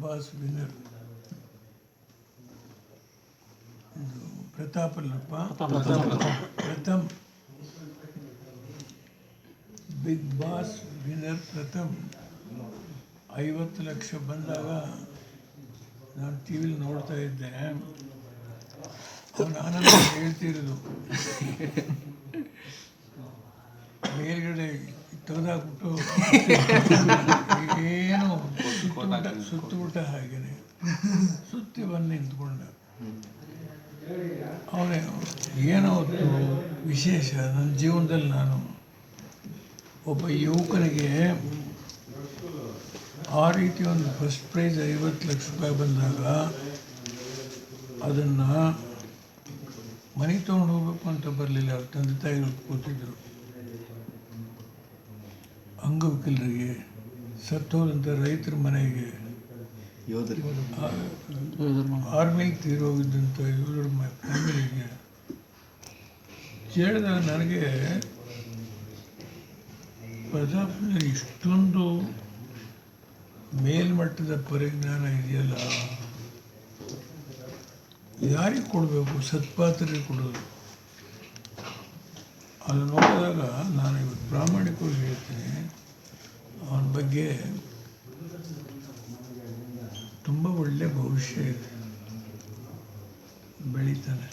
Boss winner ಇದು ಪ್ರತಾಪಲ್ಲಪ್ಪ ಪ್ರಥಮ್ big boss winner ಪ್ರಥಮ್ 50 ಲಕ್ಷ ಬಂದಾಗ ನಾನು ಟಿ ವಿಲಿ ನೋಡ್ತಾ ಇದ್ದೆ. ಅವನು ಆನಂದ ಹೇಳ್ತಿರೋದು ಮೇಲ್ಗಡೆ ತೆಗೆದಾಕ್ಬಿಟ್ಟು ಏನು ಸುತ್ತಬಿಟ್ಟ ಹಾಗೇನೆ ಸುತ್ತಿ ಬಂದು ನಿಂತ್ಕೊಂಡ. ಅವನೇ ಏನೋ ವಿಶೇಷ ನನ್ನ ಜೀವನದಲ್ಲಿ ನಾನು ಒಬ್ಬ ಯುವಕನಿಗೆ ಆ ರೀತಿ ಒಂದು ಫಸ್ಟ್ ಪ್ರೈಸ್ 50 ಲಕ್ಷ ರೂಪಾಯಿ ಬಂದಾಗ ಅದನ್ನು ಮನೆಗೆ ತೊಗೊಂಡು ಹೋಗ್ಬೇಕು ಅಂತ ಬರಲಿಲ್ಲ. ಅವ್ರ ತಂದೆ ತಾಯಿಗಳು ಕೂತಿದ್ರು. ಅಂಗವಿಕಲರಿಗೆ, ಸತ್ತೋದಂಥ ರೈತರ ಮನೆಗೆ, ಆರ್ಮಿಗೆ ತೀರೋಗಿದ್ದಂಥ ಯೋಧರ ಫ್ಯಾಮಿಲಿಗೆ ಕೇಳಿದಾಗ ನನಗೆ ಪ್ರತಾಪ್ನಲ್ಲಿ ಇಷ್ಟೊಂದು ಮೇಲ್ಮಟ್ಟದ ಪರಿಜ್ಞಾನ ಇದೆಯಲ್ಲ, ಯಾರಿಗೆ ಕೊಡಬೇಕು? ಸತ್ಪಾತ್ರರಿಗೆ ಕೊಡೋದು. ಅದು ನೋಡಿದಾಗ ನಾನು ಇವತ್ತು ಪ್ರಾಮಾಣಿಕವಾಗಿ ಹೇಳ್ತೀನಿ, ಅವನ ಬಗ್ಗೆ ತುಂಬ ಒಳ್ಳೆಯ ಭವಿಷ್ಯ ಇದೆ, ಬೆಳೀತಾನೆ.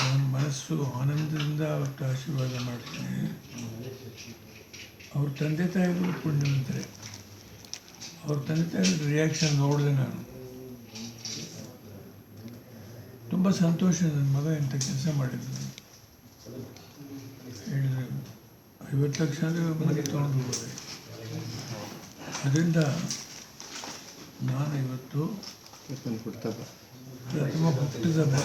ಅವನ ಮನಸ್ಸು ಆನಂದದಿಂದ ಅವತ್ತು ಆಶೀರ್ವಾದ ಮಾಡ್ತೀನಿ. ಅವ್ರ ತಂದೆ ತಾಯಿಗಳು ಪುಣ್ಯವಂತರೆ. ಅವ್ರ ತಂದೆ ತಾಯಿಗಳ ರಿಯಾಕ್ಷನ್ ನೋಡಿದೆ ನಾನು. ತುಂಬ ಸಂತೋಷ, ನನ್ನ ಮಗ ಇಂಥ ಕೆಲಸ ಮಾಡಿದ್ರು. ಹೇಳಿದ್ರೆ 50 ಲಕ್ಷ ಅಂದರೆ ಮನೆಗೆ ತೊಗೊಂಡು ಹೋಗೋದೆ. ಅದರಿಂದ ನಾನು ಇವತ್ತು ಪ್ರಥಮ ಹುಟ್ಟಿದಬ್ಬ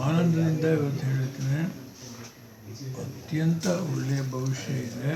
ಆನಂದದಿಂದ ಇವತ್ತು ಹೇಳ್ತೇನೆ. ಅತ್ಯಂತ ಒಳ್ಳೆಯ ಭವಿಷ್ಯ ಇದೆ.